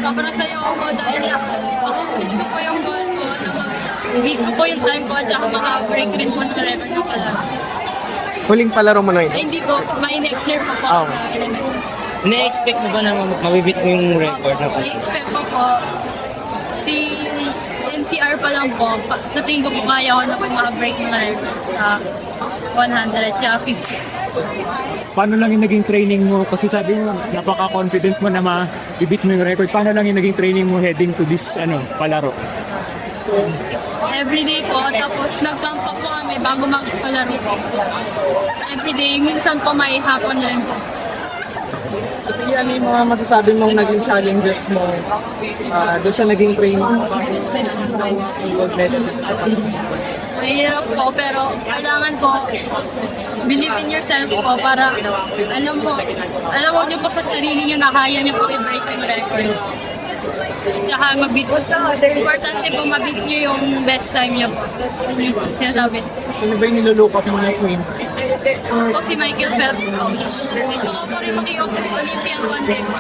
Sobrang saya ko dahil accomplish ko po yung goal ko na mag-beat ko po yung time ko at saka maka-break rin po sa record ng palaro. Huling palaro mo na ito? Ay, hindi po, may next year pa po Oh. ako na elementary. Na-expect mo ba na mabibit mo yung record na I-expect ko po, si NCR pa lang po, sa tingin ko po kaya ko na po maka-break ng record sa 100 kaya 50. Paano lang yung naging training mo? Kasi sabi mo, napaka-confident mo na ma-beat mo yung record. Paano lang yung naging training mo heading to this palaro? Everyday po, tapos nag-camp pa po kami bago magpalaro po. Everyday, minsan po may hapon rin po. So, ano yung mga masasabi mong naging challenges mo doon sa naging training mo? Gold medalist. Mahirap po, pero kailangan po believe in yourself po para alam mo niyo po sa sarili niyo na kaya niyo po i-break yung record. Tsaka mabit. Importante po mabit niyo yung best time niyo po. Yun yung sinasabi. Sino ba yung nilulook up mo na swim? Po si Michael Phelps po. Gusto ko po rin maki-Olympian one day po.